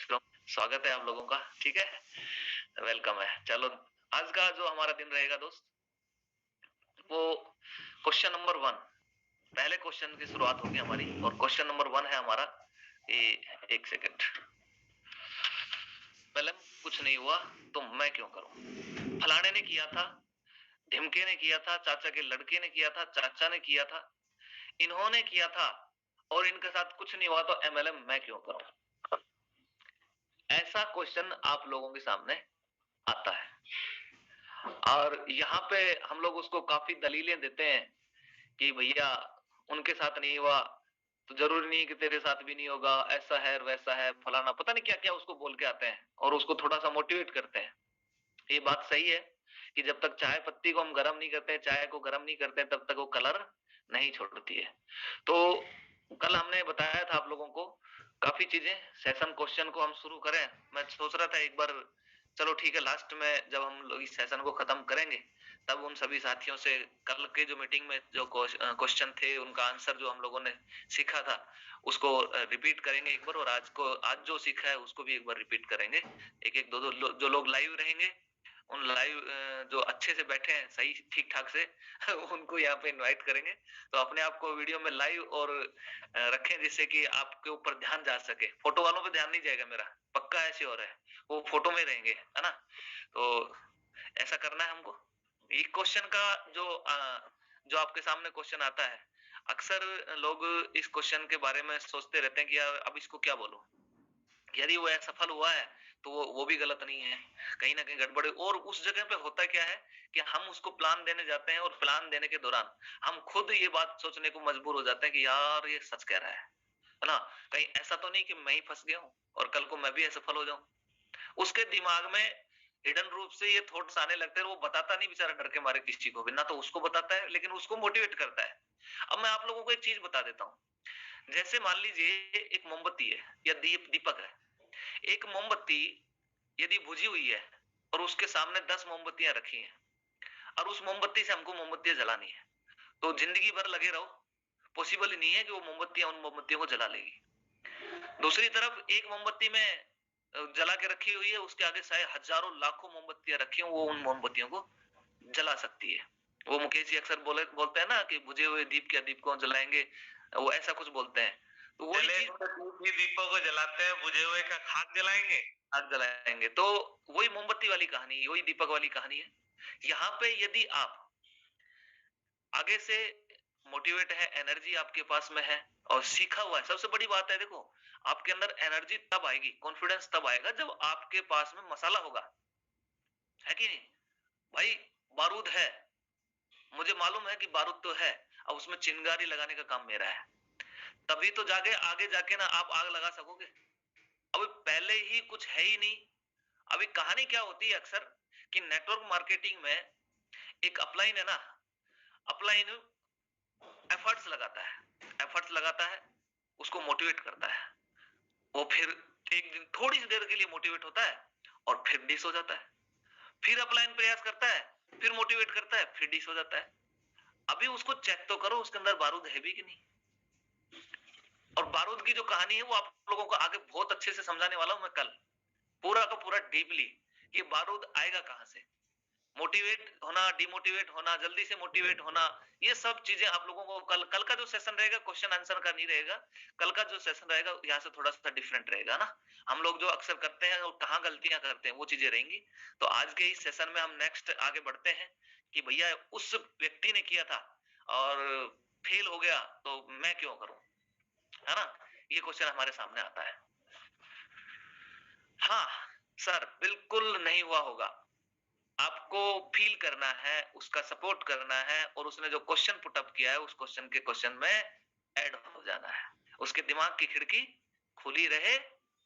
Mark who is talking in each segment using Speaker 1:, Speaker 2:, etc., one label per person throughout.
Speaker 1: स्वागत है आप लोगों का, ठीक है? वेलकम है। चलो, आज का जो हमारा दिन रहेगा दोस्त, वो क्वेश्चन नंबर 1, पहले क्वेश्चन की शुरुआत होगी हमारी और क्वेश्चन नंबर 1 है हमारा। ये 1 सेकंड। पहले कुछ नहीं हुआ तो मैं क्यों करूं? फलाने ने किया था, ढिमके ने किया था, चाचा के लड़के ने किया था, चाचा ने किया था, इन्होंने किया था और इनके साथ कुछ नहीं हुआ तो एमएलएम मैं क्यों करूं? ऐसा क्वेश्चन आप लोगों के सामने आता है और यहाँ पे हम लोग उसको काफी दलीलें देते हैं कि भैया उनके साथ नहीं हुआ तो जरूरी नहीं कि तेरे साथ भी नहीं होगा, ऐसा है वैसा है फलाना, पता नहीं क्या क्या उसको बोल के आते हैं और उसको थोड़ा सा मोटिवेट करते हैं। ये बात सही है कि जब तक चाय पत्ती को हम गर्म नहीं करते, चाय को गर्म नहीं करते, तब तक वो कलर नहीं छोड़ती है। तो कल हमने बताया था आप लोगों को काफी चीजें। सेशन क्वेश्चन को हम शुरू करें, मैं सोच रहा था एक बार, चलो ठीक है, लास्ट में जब हम लोग इस सेशन को खत्म करेंगे तब उन सभी साथियों से कल के जो मीटिंग में जो क्वेश्चन थे उनका आंसर जो हम लोगों ने सीखा था उसको रिपीट करेंगे एक बार, और आज जो सीखा है उसको भी एक बार रिपीट करेंगे। एक एक दो दो जो लोग लाइव रहेंगे उन लाइव जो अच्छे से बैठे हैं सही ठीक ठाक से उनको यहाँ पे इनवाइट करेंगे, तो अपने आप को वीडियो में लाइव और रखें जिससे कि आपके ऊपर ध्यान जा सके। फोटो वालों पे ध्यान नहीं जाएगा मेरा, पक्का ऐसे हो रहा है, वो फोटो में रहेंगे, है ना? तो ऐसा करना है हमको। ये क्वेश्चन का जो आपके सामने क्वेश्चन आता है, अक्सर लोग इस क्वेश्चन के बारे में सोचते रहते हैं कि यार अब इसको क्या बोलूं। यदि वो असफल हुआ है तो वो भी गलत नहीं है, कहीं ना कहीं गड़बड़। और उस जगह पे होता क्या है कि हम उसको प्लान देने जाते हैं और प्लान देने के दौरान हम खुद ये बात सोचने को मजबूर हो जाते हैं कि यार ये सच कह रहा है ना? कहीं ऐसा तो नहीं कि मैं ही फंस गया हूँ और कल को मैं भी असफल हो जाऊं। उसके दिमाग में हिडन रूप से ये थॉट्स आने लगते हैं, वो बताता नहीं बेचारा डर के मारे किसी को भी, ना तो उसको बताता है लेकिन उसको मोटिवेट करता है। अब मैं आप लोगों को एक चीज बता देता हूँ। जैसे मान लीजिए एक मोमबत्ती है या दीपक है। एक मोमबत्ती यदि बुझी हुई है और उसके सामने 10 मोमबत्तियां रखी हैं और उस मोमबत्ती से हमको मोमबत्तियां जलानी है, तो जिंदगी भर लगे रहो, पॉसिबल ही नहीं है कि वो मोमबत्तियां उन मोमबत्तियों को जला लेगी। दूसरी तरफ एक मोमबत्ती में जला के रखी हुई है, उसके आगे शायद हजारों लाखों मोमबत्तियां रखी हैं, वो उन मोमबत्तियों को जला सकती है। वो मुकेश जी अक्सर बोलते हैं ना कि बुझे हुए दीप क्या दीप को जलाएंगे, वो ऐसा कुछ बोलते हैं। तो वही चीज दीपक को जलाते हैं, बुझे हुए का खाक जलाएंगे, आग जलाएंगे। तो वही मोमबत्ती वाली कहानी, वही दीपक वाली कहानी है। यहाँ पे यदि आप आगे से मोटिवेट है, एनर्जी आपके पास में है और सीखा हुआ है, सबसे बड़ी बात है देखो, आपके अंदर एनर्जी तब आएगी, कॉन्फिडेंस तब आएगा जब आपके पास में मसाला होगा, है कि नहीं? भाई बारूद है, मुझे मालूम है कि बारूद तो है, अब उसमें चिंगारी लगाने का काम मेरा है, तभी तो जाके आगे जाके ना आप आग लगा सकोगे। अभी पहले ही कुछ है ही नहीं। अभी कहानी क्या होती है अक्सर कि नेटवर्क मार्केटिंग में एक अपलाइन है ना, अपलाइन एफर्ट्स लगाता है, उसको मोटिवेट करता है, वो फिर एक दिन थोड़ी सी देर के लिए मोटिवेट होता है और फिर डिस हो जाता है, फिर अपलाइन प्रयास करता है, फिर मोटिवेट करता है, फिर डिस हो जाता है। अभी उसको चेक तो करो उसके अंदर बारूद है भी कि नहीं। और बारूद की जो कहानी है वो आप लोगों को आगे बहुत अच्छे से समझाने वाला हूं मैं कल, पूरा का पूरा डीपली। ये बारूद आएगा कहां से, मोटिवेट होना, डिमोटिवेट होना, जल्दी से मोटिवेट होना, ये सब चीजें आप लोगों को कल का जो सेशन रहेगा क्वेश्चन आंसर का नहीं रहेगा। कल का जो सेशन रहेगा यहाँ से थोड़ा सा डिफरेंट रहेगा ना। हम लोग जो अक्सर करते हैं और कहाँ गलतियां करते हैं वो चीजें रहेंगी। तो आज के इस सेशन में हम नेक्स्ट आगे बढ़ते हैं कि भैया उस व्यक्ति ने किया था और फेल हो गया तो मैं क्यों करूं, है ना? ये क्वेश्चन हमारे सामने आता है। हाँ सर, बिल्कुल नहीं हुआ होगा, आपको फील करना है, उसका सपोर्ट करना है और उसने जो क्वेश्चन पुट अप किया है उस क्वेश्चन के क्वेश्चन में ऐड हो जाना है। उसके दिमाग की खिड़की खुली रहे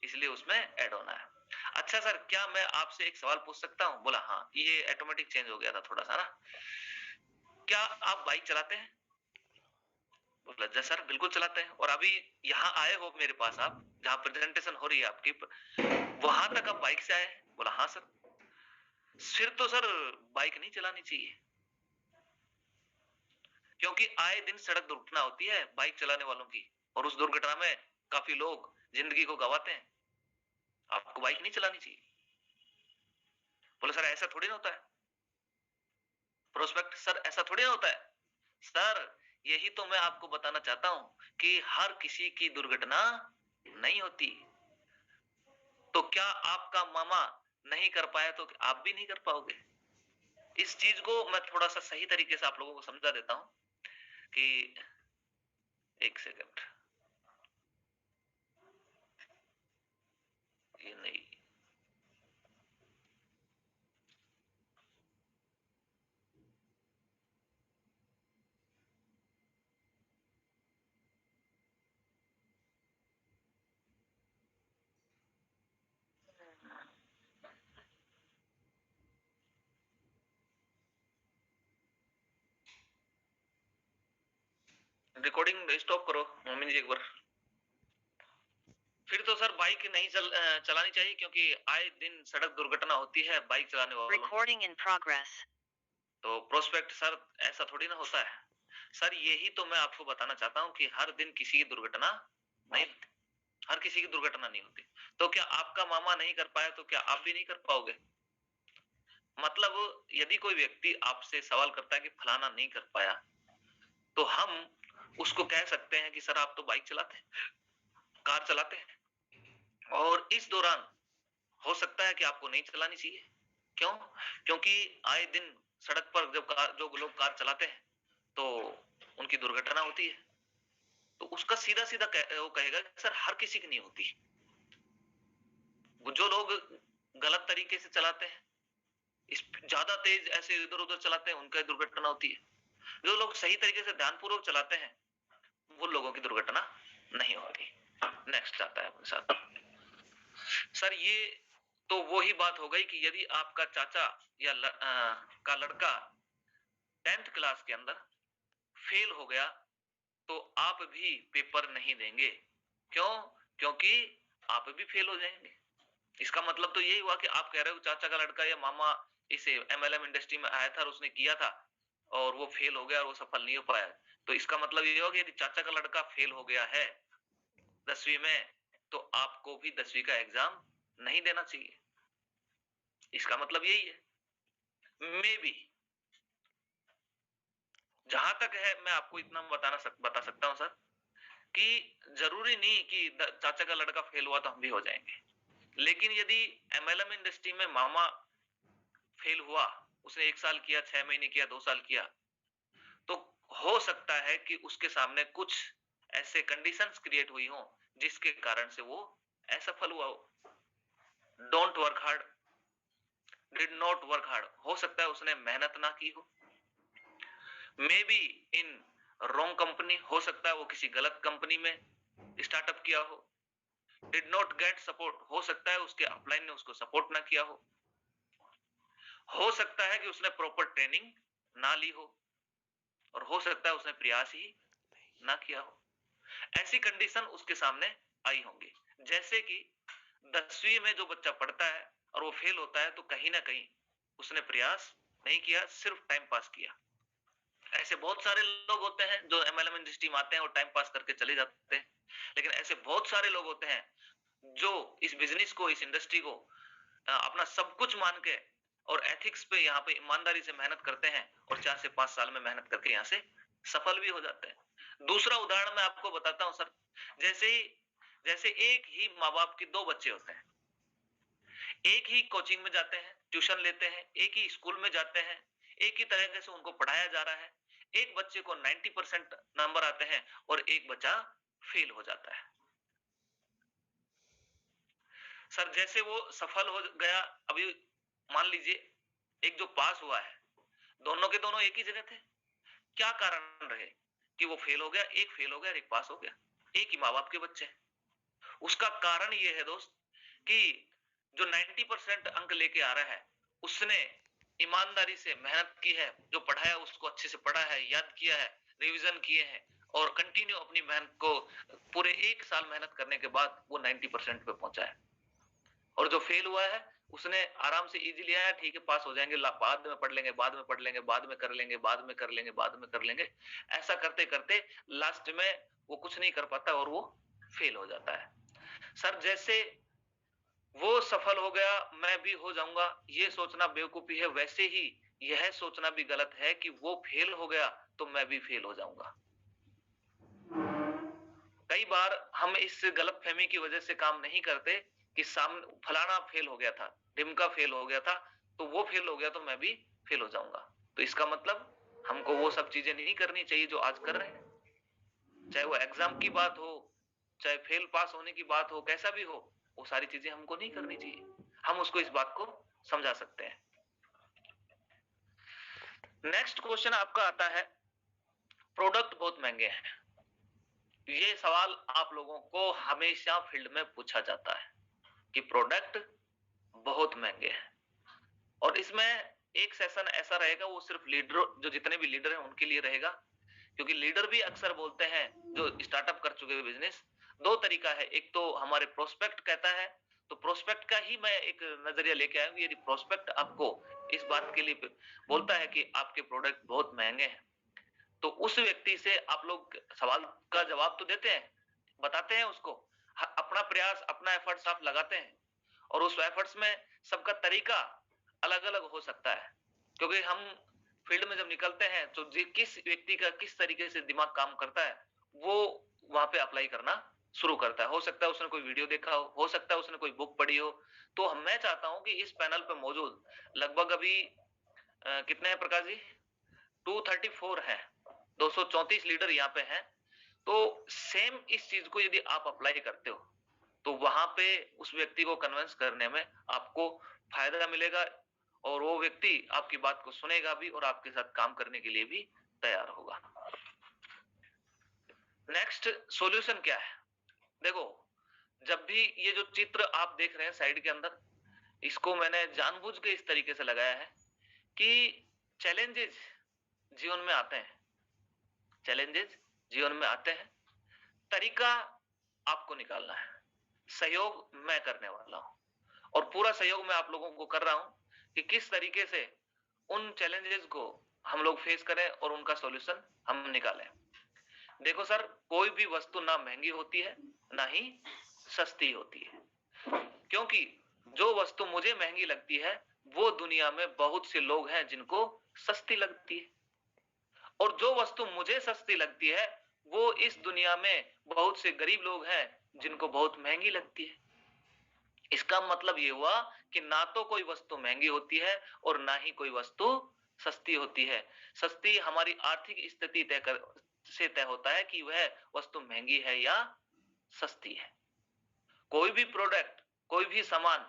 Speaker 1: इसलिए उसमें ऐड होना है। अच्छा सर, क्या मैं आपसे एक सवाल पूछ सकता हूँ? बोला हाँ। ये ऑटोमेटिक चेंज हो गया था थोड़ा सा ना। क्या आप बाइक चलाते हैं? बोला जी सर बिल्कुल चलाते हैं। और अभी यहाँ आए हो मेरे पास, आप जहाँ प्रेजेंटेशन हो रही है आपकी, वहां तक आप बाइक से आए? बोला हाँ सर। फिर तो सर बाइक नहीं चलानी चाहिए, क्योंकि आए दिन सड़क दुर्घटना होती है बाइक चलाने वालों की और उस दुर्घटना में काफी लोग जिंदगी को गंवाते हैं। आपको बाइक नहीं चलानी चाहिए। बोले सर ऐसा थोड़ी ना होता है। प्रोस्पेक्ट सर ऐसा थोड़ी ना होता है। सर यही तो मैं आपको बताना चाहता हूं कि हर किसी की दुर्घटना नहीं होती। तो क्या आपका मामा नहीं कर पाया तो आप भी नहीं कर पाओगे। इस चीज को मैं थोड़ा सा सही तरीके से आप लोगों को समझा देता हूं कि एक सेकंड, ये नहीं, रिकॉर्डिंग स्टॉप करो मोमिन जी एक बार। फिर तो सर बाइक नहीं चलानी चाहिए क्योंकि आए दिन सड़क दुर्घटना होती है बाइक चलाने वालों।
Speaker 2: Recording in progress.
Speaker 1: तो प्रोस्पेक्ट सर ऐसा थोड़ी ना होता है। सर यही तो मैं आपको बताना चाहता हूँ कि हर दिन किसी की दुर्घटना नहीं, हर किसी की दुर्घटना नहीं होती। तो क्या आपका मामा नहीं कर पाया तो क्या आप भी नहीं कर पाओगे। मतलब यदि कोई व्यक्ति आपसे सवाल करता है कि फलाना नहीं कर पाया, तो हम उसको कह सकते हैं कि सर आप तो बाइक चलाते हैं, कार चलाते हैं, और इस दौरान हो सकता है कि आपको नहीं चलानी चाहिए। क्यों? क्योंकि आए दिन सड़क पर जब जो लोग कार चलाते हैं तो उनकी दुर्घटना होती है। तो उसका सीधा सीधा वो कहेगा सर हर किसी की नहीं होती। जो लोग गलत तरीके से चलाते हैं, ज्यादा तेज ऐसे इधर उधर चलाते हैं, उनका दुर्घटना होती है। जो लोग सही तरीके से ध्यानपूर्वक चलाते हैं वो लोगों की दुर्घटना नहीं होगी। नेक्स्ट आता है अपने साथ। सर ये तो वो ही बात हो गई कि यदि आपका चाचा या का लड़का 10th क्लास के अंदर फेल हो गया तो आप भी पेपर नहीं देंगे। क्यों? क्योंकि आप भी फेल हो जाएंगे। इसका मतलब तो यही हुआ कि आप कह रहे हो चाचा का लड़का या मामा इस एमएलएम इंडस्ट्री में आया था और उसने किया था और वो फेल हो गया और वो सफल नहीं हो पाया। तो इसका मतलब ये हुआ कि यदि चाचा का लड़का फेल हो गया है 10वीं में तो आपको भी 10वीं का एग्जाम नहीं देना चाहिए। इसका मतलब यही है। मे बी जहां तक है मैं आपको इतना बता सकता हूं सर कि जरूरी नहीं कि चाचा का लड़का फेल हुआ तो हम भी हो जाएंगे। लेकिन यदि एमएलएम इंडस्ट्री में मामा फेल हुआ, उसने 1 साल किया, 6 महीने किया, 2 साल किया, तो हो सकता है कि उसके सामने कुछ ऐसे कंडीशंस क्रिएट हुई हो जिसके कारण से वो असफल हुआ हो। Don't work hard, did not work hard, हो सकता है उसने मेहनत ना की हो। May be in wrong company, हो सकता है वो किसी गलत कंपनी में स्टार्टअप किया हो। डिड नॉट गेट सपोर्ट, हो सकता है उसके अपलाइन ने उसको सपोर्ट ना किया हो सकता है कि उसने प्रॉपर ट्रेनिंग ना ली हो, और हो सकता है उसने प्रयास ही ना किया हो। ऐसी कंडीशन उसके सामने आई होंगी। जैसे कि 10वीं में जो बच्चा पढ़ता है और वो फेल होता है तो कहीं ना कहीं उसने प्रयास नहीं किया, सिर्फ टाइम पास किया। ऐसे बहुत सारे लोग होते हैं जो एमएलएम इंडस्ट्री में आते हैं और टाइम पास करके चले जाते हैं। लेकिन ऐसे बहुत सारे लोग होते हैं जो इस बिजनेस को, इस इंडस्ट्री को अपना सब कुछ मान के और एथिक्स पे, यहाँ पे ईमानदारी से मेहनत करते हैं और 4 से 5 साल में मेहनत करके यहाँ से सफल भी हो जाते हैं। दूसरा उदाहरण मैं आपको बताता हूँ सर। जैसे एक ही माँ बाप के 2 बच्चे होते हैं, एक ही कोचिंग में जाते हैं, ट्यूशन लेते हैं, एक ही स्कूल में जाते हैं, एक ही तरीके से उनको पढ़ाया जा रहा है। एक बच्चे को 90% नंबर आते हैं और एक बच्चा फेल हो जाता है। सर जैसे वो सफल हो गया, अभी मान लीजिए एक जो पास हुआ है, दोनों के दोनों एक ही जगह थे। क्या कारण रहे कि वो फेल हो गया, एक फेल हो गया और एक पास हो गया, एक ही माँ बाप के बच्चे हैं। उसका कारण ये है दोस्त कि जो 90% अंक लेके आ रहा है उसने ईमानदारी से मेहनत की है, जो पढ़ाया उसको अच्छे से पढ़ा है, याद किया है, रिवीजन किए हैं और कंटिन्यू अपनी मेहनत को पूरे 1 साल मेहनत करने के बाद वो 90% पे पहुंचा है। और जो फेल हुआ है उसने आराम से इजीली आया, ठीक है पास हो जाएंगे, बाद में पढ़ लेंगे, बाद में पढ़ लेंगे, बाद में कर लेंगे, बाद में कर लेंगे, बाद में कर लेंगे, ऐसा करते करते लास्ट में वो कुछ नहीं कर पाता और वो फेल हो जाता है। सर जैसे वो सफल हो गया, मैं भी हो जाऊंगा, ये सोचना बेवकूफी है। वैसे ही यह सोचना भी गलत है कि वो फेल हो गया तो मैं भी फेल हो जाऊंगा। कई बार हम इस गलतफहमी की वजह से काम नहीं करते कि सामने फलाना फेल हो गया था, ढिमका फेल हो गया था, तो वो फेल हो गया तो मैं भी फेल हो जाऊंगा। तो इसका मतलब हमको वो सब चीजें नहीं करनी चाहिए जो आज कर रहे हैं। चाहे वो एग्जाम की बात हो, चाहे फेल पास होने की बात हो, कैसा भी हो, वो सारी चीजें हमको नहीं करनी चाहिए। हम उसको इस बात को समझा सकते हैं। नेक्स्ट क्वेश्चन आपका आता है, प्रोडक्ट बहुत महंगे हैं। ये सवाल आप लोगों को हमेशा फील्ड में पूछा जाता है कि प्रोडक्ट बहुत महंगे हैं। और इसमें एक सेशन ऐसा रहेगा, वो सिर्फ लीडर, जो जितने भी लीडर हैं उनके लिए रहेगा, क्योंकि लीडर भी अक्सर बोलते हैं, जो स्टार्टअप कर चुके हैं बिजनेस, दो तरीका है। एक तो हमारे प्रोस्पेक्ट कहता है, तो प्रोस्पेक्ट का ही मैं एक नजरिया लेके आया हूं। यदि प्रोस्पेक्ट आपको इस बात के लिए बोलता है कि आपके प्रोडक्ट बहुत महंगे हैं, तो उस व्यक्ति से आप लोग सवाल का जवाब तो देते हैं, बताते हैं उसको, अपना प्रयास, अपना एफर्ट्स आप लगाते हैं, और उस एफर्ट्स में सबका तरीका अलग अलग हो सकता है, क्योंकि हम फील्ड में जब निकलते हैं तो किस व्यक्ति का किस तरीके से दिमाग काम करता है, वो वहां पे अप्लाई करना शुरू करता है। हो सकता है उसने कोई वीडियो देखा हो सकता है उसने कोई बुक पढ़ी हो। तो मैं चाहता हूं कि इस पैनल पे मौजूद लगभग अभी कितने हैं प्रकाश जी, 234 है, 234 लीडर यहाँ पे हैं। तो सेम इस चीज को यदि आप अप्लाई करते हो, तो वहां पे उस व्यक्ति को कन्विंस करने में आपको फायदा मिलेगा, और वो व्यक्ति आपकी बात को सुनेगा भी और आपके साथ काम करने के लिए भी तैयार होगा। नेक्स्ट सॉल्यूशन क्या है? देखो, जब भी ये जो चित्र आप देख रहे हैं साइड के अंदर, इसको मैंने जानबूझ के इस तरीके से लगाया है कि चैलेंजेस जीवन में आते हैं, चैलेंजेस जीवन में आते हैं, तरीका आपको निकालना है। सहयोग मैं करने वाला हूं, और पूरा सहयोग मैं आप लोगों को कर रहा हूं कि किस तरीके से उन चैलेंजेस को हम लोग फेस करें और उनका सॉल्यूशन हम निकालें। देखो सर, कोई भी वस्तु ना महंगी होती है ना ही सस्ती होती है, क्योंकि जो वस्तु मुझे महंगी लगती है वो दुनिया में बहुत से लोग हैं जिनको सस्ती लगती है, और जो वस्तु मुझे सस्ती लगती है वो इस दुनिया में बहुत से गरीब लोग हैं जिनको बहुत महंगी लगती है। इसका मतलब ये हुआ कि ना तो कोई वस्तु महंगी होती है और ना ही कोई वस्तु सस्ती होती है। सस्ती हमारी आर्थिक स्थिति तय होता है कि वह वस्तु महंगी है या सस्ती है। कोई भी प्रोडक्ट, कोई भी सामान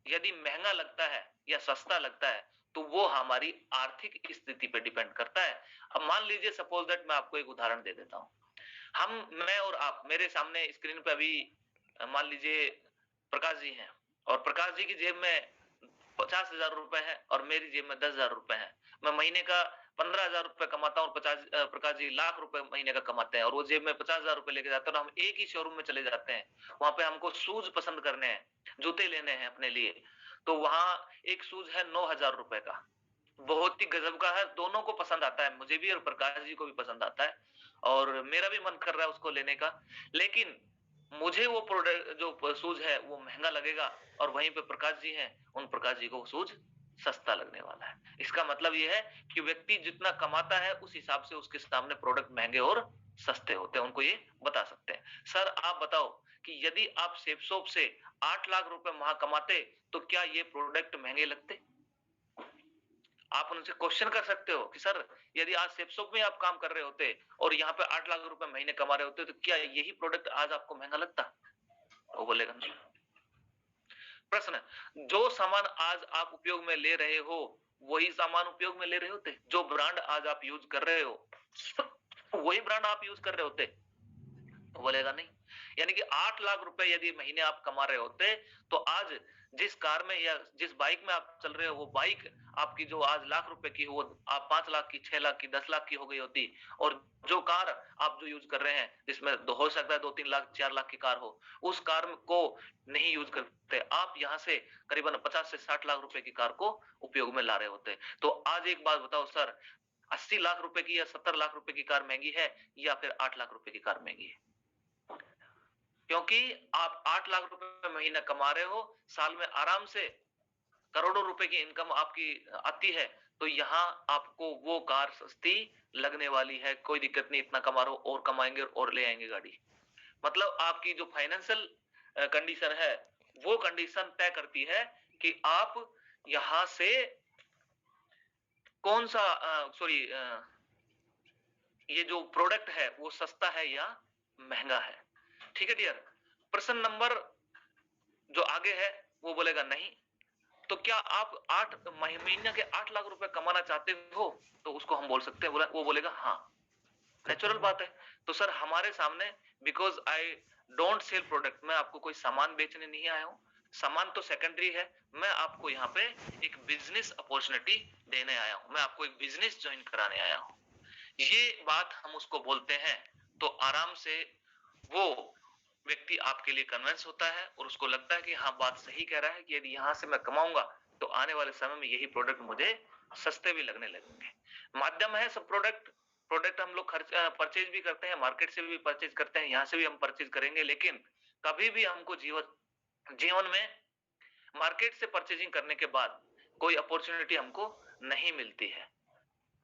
Speaker 1: यदि महंगा लगता है या सस्ता लगता है, तो वो हमारी आर्थिक स्थिति पे डिपेंड करता है। अब मान लीजिए, सपोज दैट, मैं आपको एक उदाहरण दे देता हूँ। मैं और आप, मेरे सामने स्क्रीन पे अभी मान लीजिए प्रकाश जी हैं, और प्रकाश जी की जेब में 50,000 रुपए है और मेरी जेब में 10,000 रुपए है। मैं महीने का 15,000 रुपए कमाता हूँ, प्रकाश जी लाख रुपए महीने का कमाते हैं, और वो जेब में 50,000 रुपए लेके जाते हैं, और हम एक ही शोरूम में चले जाते हैं। वहां पे हमको शूज पसंद करने हैं, जूते लेने हैं अपने लिए, तो वहां एक शूज है 9,000 रुपए का, बहुत ही गजब का है, दोनों को पसंद आता है, मुझे भी और प्रकाश जी को भी पसंद आता है, और मेरा भी मन कर रहा है उसको लेने का। लेकिन मुझे वो प्रोडक्ट, जो शूज है, वो महंगा लगेगा, और वहीं पे प्रकाश जी हैं, उन प्रकाश जी को शूज सस्ता लगने वाला है। इसका मतलब ये है कि व्यक्ति जितना कमाता है उस हिसाब से उसके सामने प्रोडक्ट महंगे और सस्ते होते हैं, उनको ये बता सकते हैं। सर आप बताओ कि यदि आप सेफ शॉप से 8 लाख रुपए माह कमाते, तो क्या ये प्रोडक्ट महंगे लगते? आप उनसे क्वेश्चन कर सकते हो कि सर, यदि आज सेफ शॉप में आप काम कर रहे होते और यहाँ पे 8 लाख रुपए महीने कमा रहे होते, तो क्या यही प्रोडक्ट आज आपको महंगा लगता? वो बोलेगा नहीं। प्रश्न, जो सामान आज आप उपयोग में ले रहे हो वही सामान उपयोग में ले रहे होते? जो ब्रांड आज आप यूज कर रहे हो वही ब्रांड आप यूज कर रहे होते? बोलेगा नहीं। यानी कि 8 लाख रुपए यदि महीने आप कमा रहे होते, तो आज जिस कार में या जिस बाइक में आप चल रहे हो, वो बाइक आपकी जो आज लाख रुपए की, वो आप 5 लाख की, 6 लाख की, 10 लाख की हो गई होती। और जो कार आप जो यूज कर रहे हैं, जिसमें हो सकता है 2-3 लाख, 4 लाख की कार हो, उस कार को नहीं यूज करते, आप यहाँ से करीबन 50 से 60 लाख रुपए की कार को उपयोग में ला रहे होते। तो आज एक बात बताओ सर, 80 लाख रुपए की या 70 लाख रुपए की कार महंगी है, या फिर 8 लाख रुपए की कार महंगी है? क्योंकि आप 8 लाख रुपए महीना कमा रहे हो, साल में आराम से करोड़ों रुपए की इनकम आपकी आती है, तो यहाँ आपको वो कार सस्ती लगने वाली है। कोई दिक्कत नहीं, इतना कमा रहे हो और कमाएंगे और ले आएंगे गाड़ी। मतलब आपकी जो फाइनेंशियल कंडीशन है, वो कंडीशन तय करती है कि आप यहाँ से कौन सा सॉरी ये जो प्रोडक्ट है वो सस्ता है या महंगा है। ठीक है डियर। प्रश्न नंबर जो आगे है वो बोलेगा नहीं। तो क्या आप 8 महीने के 8 लाख रुपए कमाना चाहते हो? तो उसको हम बोल सकते हैं, वो बोलेगा हाँ। नेचुरल बात है। तो सर हमारे सामने, because I don't sell product, मैं आपको कोई सामान बेचने नहीं आया हूँ, सामान तो सेकेंडरी है। मैं आपको यहाँ पे एक बिजनेस अपॉर्चुनिटी देने आया हूँ, मैं आपको एक बिजनेस ज्वाइन कराने आया हूँ। ये बात हम उसको बोलते हैं, तो आराम से वो व्यक्ति आपके लिए कन्विंस होता है और उसको लगता है कि हाँ बात सही कह रहा है कि यदि यहाँ से मैं कमाऊंगा तो आने वाले समय में यही प्रोडक्ट मुझे सस्ते भी लगने लगेंगे। माध्यम है सब प्रोडक्ट, प्रोडक्ट हम लोग खर्च परचेज भी करते हैं, मार्केट से भी परचेज करते हैं, यहाँ से भी हम परचेज करेंगे, लेकिन कभी भी हमको जीवन में मार्केट से परचेजिंग करने के बाद कोई अपॉर्चुनिटी हमको नहीं मिलती है।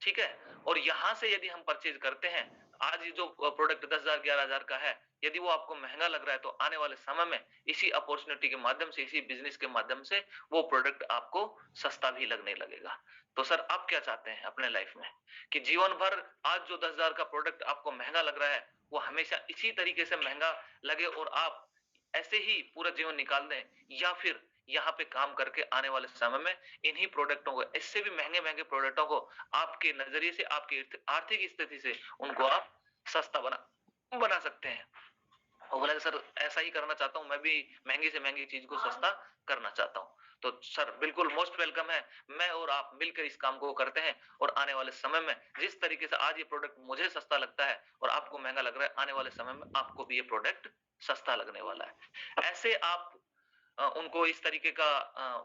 Speaker 1: ठीक है। और यहां से यदि हम परचेज करते हैं, आज ये जो प्रोडक्ट 10,000 11,000 का है, यदि वो आपको महंगा लग रहा है तो आने वाले समय में इसी अपॉर्चुनिटी के माध्यम से, इसी बिजनेस के माध्यम से वो प्रोडक्ट आपको सस्ता भी लगने लगेगा। तो सर आप क्या चाहते हैं अपने लाइफ में कि जीवन भर आज जो 10,000 का प्रोडक्ट आपको महंगा लग रहा है वो हमेशा इसी तरीके से महंगा लगे और आप ऐसे ही पूरा जीवन निकाल दें, या फिर यहाँ पे काम करके आने वाले समय में इन्हीं प्रोडक्टों को, इससे भी महंगे महंगे प्रोडक्टों को आपके नजरिए से, आपकी आर्थिक स्थिति से उनको आप सस्ता बना सकते हैं। और बोला सर ऐसा ही करना चाहता हूँ, मैं भी महंगी से महंगी चीज को सस्ता करना चाहता हूँ। तो सर बिल्कुल मोस्ट वेलकम है, मैं और आप मिलकर इस काम को करते हैं और आने वाले समय में जिस तरीके से आज ये प्रोडक्ट मुझे सस्ता लगता है और आपको महंगा लग रहा है, आने वाले समय में आपको भी ये प्रोडक्ट सस्ता लगने वाला है। ऐसे आप उनको इस तरीके का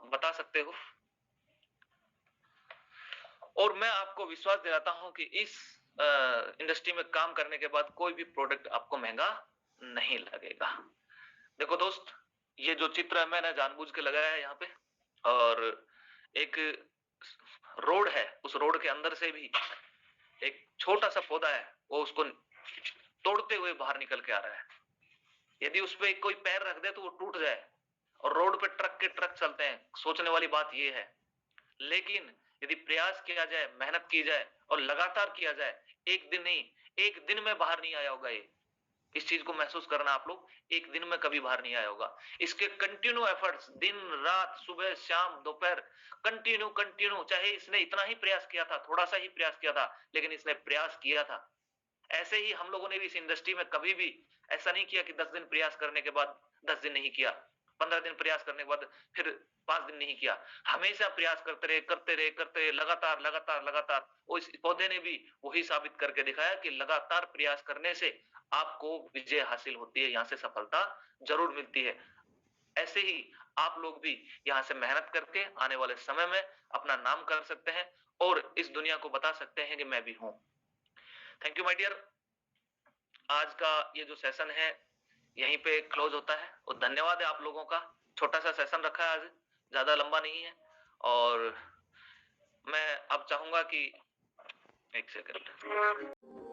Speaker 1: बता सकते हो। और मैं आपको विश्वास दिलाता हूं कि इस इंडस्ट्री में काम करने के बाद कोई भी प्रोडक्ट आपको महंगा नहीं लगेगा। देखो दोस्त, ये जो चित्र है मैंने जानबूझ के लगाया है यहाँ पे, और एक रोड है, उस रोड के अंदर से भी एक छोटा सा पौधा है, वो उसको तोड़ते हुए बाहर निकल के आ रहा है। यदि उस पर कोई पैर रख दे तो वो टूट जाए। और रोड पे ट्रक के ट्रक चलते हैं। सोचने वाली बात ये है, लेकिन यदि प्रयास किया जाए, मेहनत की जाए और लगातार किया जाए, एक दिन नहीं, एक दिन में बाहर नहीं आया होगा ये। इस चीज को महसूस करना आप लोग, एक दिन में कभी बाहर नहीं आया होगा। इसके कंटिन्यू एफर्ट्स, दिन रात, सुबह शाम दोपहर, कंटिन्यू कंटिन्यू, चाहे इसने इतना ही प्रयास किया था, थोड़ा सा ही प्रयास किया था, लेकिन इसने प्रयास किया था। ऐसे ही हम लोगों ने भी इस इंडस्ट्री में कभी भी ऐसा नहीं किया कि 10 दिन प्रयास करने के बाद 10 दिन नहीं किया, 15 दिन प्रयास करने के बाद फिर 5 दिन नहीं किया। हमेशा प्रयास करते रहे, करते रहे, करते रहे, लगातार लगातार लगातार। और इस पौधे ने भी वही साबित करके दिखाया कि लगातार प्रयास करने से आपको विजय हासिल होती है, यहाँ से सफलता जरूर मिलती है। ऐसे ही आप लोग भी यहाँ से मेहनत करके आने वाले समय में अपना नाम कर सकते हैं और इस दुनिया को बता सकते हैं कि मैं भी हूं। Thank you my dear. आज का ये जो सेशन है यहीं पे क्लोज होता है और धन्यवाद है आप लोगों का। छोटा सा सेशन रखा है आज, ज्यादा लंबा नहीं है। और मैं अब चाहूंगा कि एक सेकंड